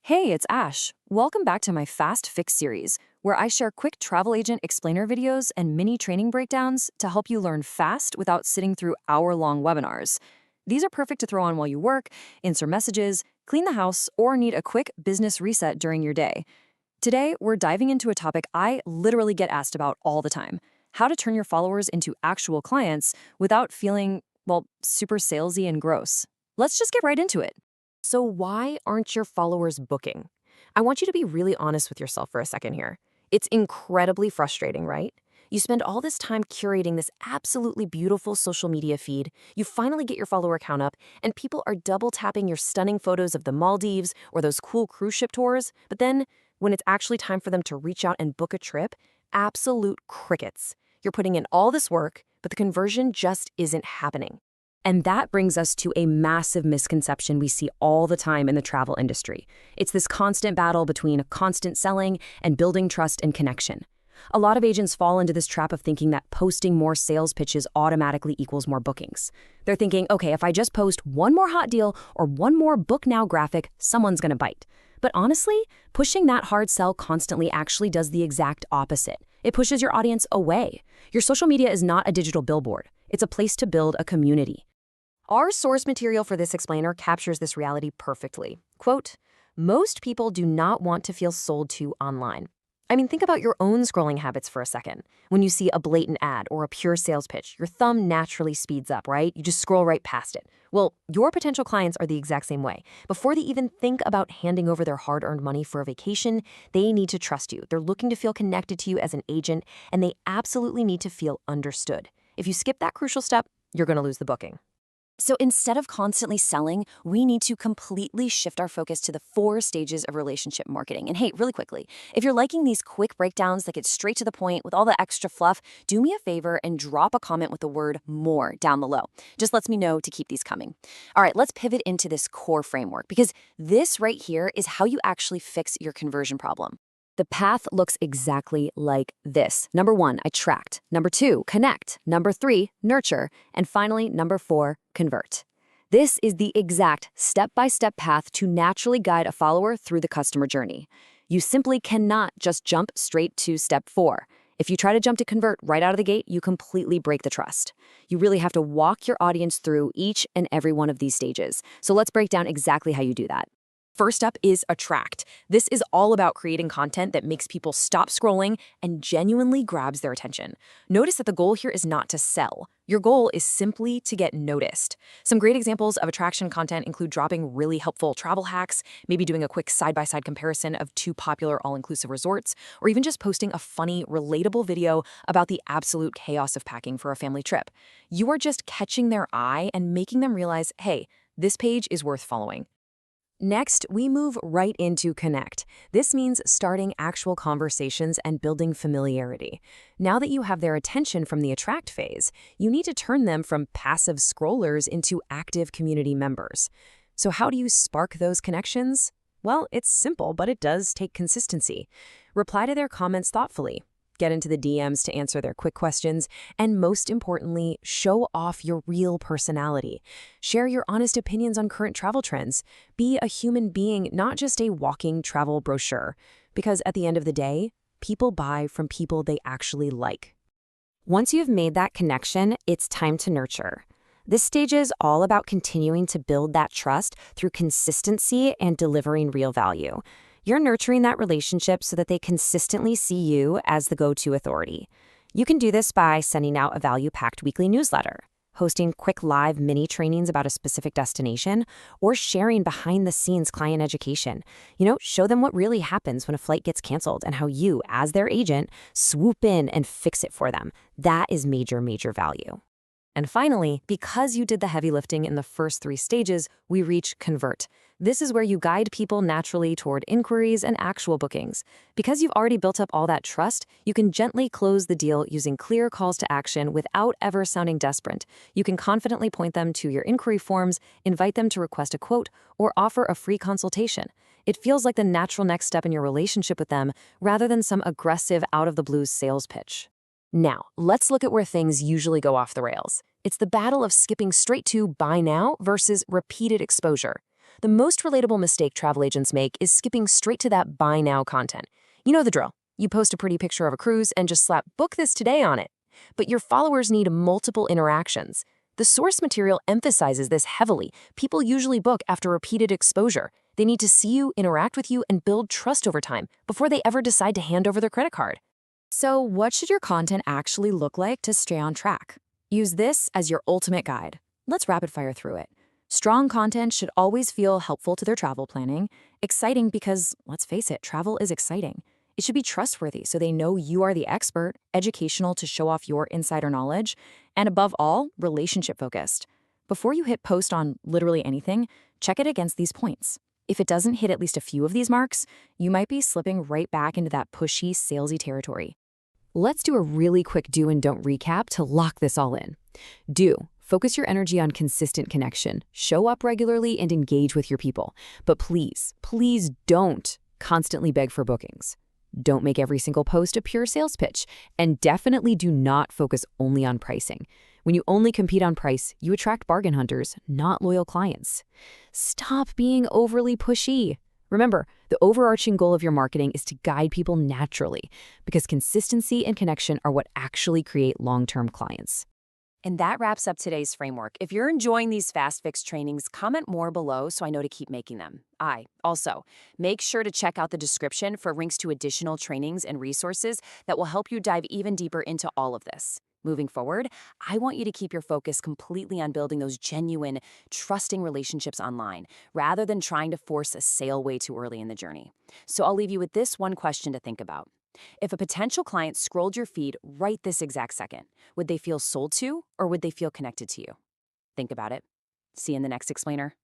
Hey, it's Ash. Welcome back to my Fast Fix series, where I share quick travel agent explainer videos and mini training breakdowns to help you learn fast without sitting through hour-long webinars. These are perfect to throw on while you work, answer messages, clean the house, or need a quick business reset during your day. Today, we're diving into a topic I literally get asked about all the time: how to turn your followers into actual clients without feeling, well, super salesy and gross. Let's just get right into it. So why aren't your followers booking? I want you to be really honest with yourself for a second here. It's incredibly frustrating, right? You spend all this time curating this absolutely beautiful social media feed, you finally get your follower count up, and people are double tapping your stunning photos of the Maldives or those cool cruise ship tours, but then, when it's actually time for them to reach out and book a trip, absolute crickets. You're putting in all this work, but the conversion just isn't happening. And that brings us to a massive misconception we see all the time in the travel industry. It's this constant battle between constant selling and building trust and connection. A lot of agents fall into this trap of thinking that posting more sales pitches automatically equals more bookings. They're thinking, okay, if I just post one more hot deal or one more book now graphic, someone's gonna bite. But honestly, pushing that hard sell constantly actually does the exact opposite. It pushes your audience away. Your social media is not a digital billboard. It's a place to build a community. Our source material for this explainer captures this reality perfectly. Quote, "Most people do not want to feel sold to online." I mean, think about your own scrolling habits for a second. When you see a blatant ad or a pure sales pitch, your thumb naturally speeds up, right? You just scroll right past it. Well, your potential clients are the exact same way. Before they even think about handing over their hard-earned money for a vacation, they need to trust you. They're looking to feel connected to you as an agent, and they absolutely need to feel understood. If you skip that crucial step, you're going to lose the booking. So instead of constantly selling, we need to completely shift our focus to the 4 stages of relationship marketing. And hey, really quickly, if you're liking these quick breakdowns that get straight to the point with all the extra fluff, do me a favor and drop a comment with the word "more" down below. Just lets me know to keep these coming. All right, let's pivot into this core framework, because this right here is how you actually fix your conversion problem. The path looks exactly like this. Number 1, attract. Number 2, connect. Number 3, nurture. And finally, number 4, convert. This is the exact step-by-step path to naturally guide a follower through the customer journey. You simply cannot just jump straight to step 4. If you try to jump to convert right out of the gate, you completely break the trust. You really have to walk your audience through each and every one of these stages. So let's break down exactly how you do that. First up is attract. This is all about creating content that makes people stop scrolling and genuinely grabs their attention. Notice that the goal here is not to sell. Your goal is simply to get noticed. Some great examples of attraction content include dropping really helpful travel hacks, maybe doing a quick side-by-side comparison of 2 popular all-inclusive resorts, or even just posting a funny, relatable video about the absolute chaos of packing for a family trip. You are just catching their eye and making them realize, hey, this page is worth following. Next, we move right into connect. This means starting actual conversations and building familiarity. Now that you have their attention from the attract phase, you need to turn them from passive scrollers into active community members. So how do you spark those connections? Well, it's simple, but it does take consistency. Reply to their comments thoughtfully. Get into the DMs to answer their quick questions, and most importantly, show off your real personality. Share your honest opinions on current travel trends. Be a human being, not just a walking travel brochure. Because at the end of the day, people buy from people they actually like. Once you've made that connection, it's time to nurture. This stage is all about continuing to build that trust through consistency and delivering real value. You're nurturing that relationship so that they consistently see you as the go-to authority. You can do this by sending out a value-packed weekly newsletter, hosting quick live mini trainings about a specific destination, or sharing behind-the-scenes client education. Show them what really happens when a flight gets canceled and how you, as their agent, swoop in and fix it for them. That is major, major value. And finally, because you did the heavy lifting in the first 3 stages, we reach convert. This is where you guide people naturally toward inquiries and actual bookings. Because you've already built up all that trust, you can gently close the deal using clear calls to action without ever sounding desperate. You can confidently point them to your inquiry forms, invite them to request a quote, or offer a free consultation. It feels like the natural next step in your relationship with them, rather than some aggressive out-of-the-blue sales pitch. Now, let's look at where things usually go off the rails. It's the battle of skipping straight to buy now versus repeated exposure. The most relatable mistake travel agents make is skipping straight to that buy now content. You know the drill. You post a pretty picture of a cruise and just slap book this today on it. But your followers need multiple interactions. The source material emphasizes this heavily. People usually book after repeated exposure. They need to see you, interact with you, and build trust over time before they ever decide to hand over their credit card. So, what should your content actually look like to stay on track? Use this as your ultimate guide. Let's rapid fire through it. Strong content should always feel helpful to their travel planning, exciting because, let's face it, travel is exciting. It should be trustworthy so they know you are the expert, educational to show off your insider knowledge, and above all, relationship-focused. Before you hit post on literally anything, check it against these points. If it doesn't hit at least a few of these marks, you might be slipping right back into that pushy, salesy territory. Let's do a really quick do and don't recap to lock this all in. Do. Focus your energy on consistent connection. Show up regularly and engage with your people. But please, please don't constantly beg for bookings. Don't make every single post a pure sales pitch. And definitely do not focus only on pricing. When you only compete on price, you attract bargain hunters, not loyal clients. Stop being overly pushy. Remember, the overarching goal of your marketing is to guide people naturally, because consistency and connection are what actually create long-term clients. And that wraps up today's framework. If you're enjoying these Fast Fix trainings, comment more below so I know to keep making them. Also, make sure to check out the description for links to additional trainings and resources that will help you dive even deeper into all of this. Moving forward, I want you to keep your focus completely on building those genuine, trusting relationships online, rather than trying to force a sale way too early in the journey. So I'll leave you with this one question to think about. If a potential client scrolled your feed right this exact second, would they feel sold to or would they feel connected to you? Think about it. See you in the next explainer.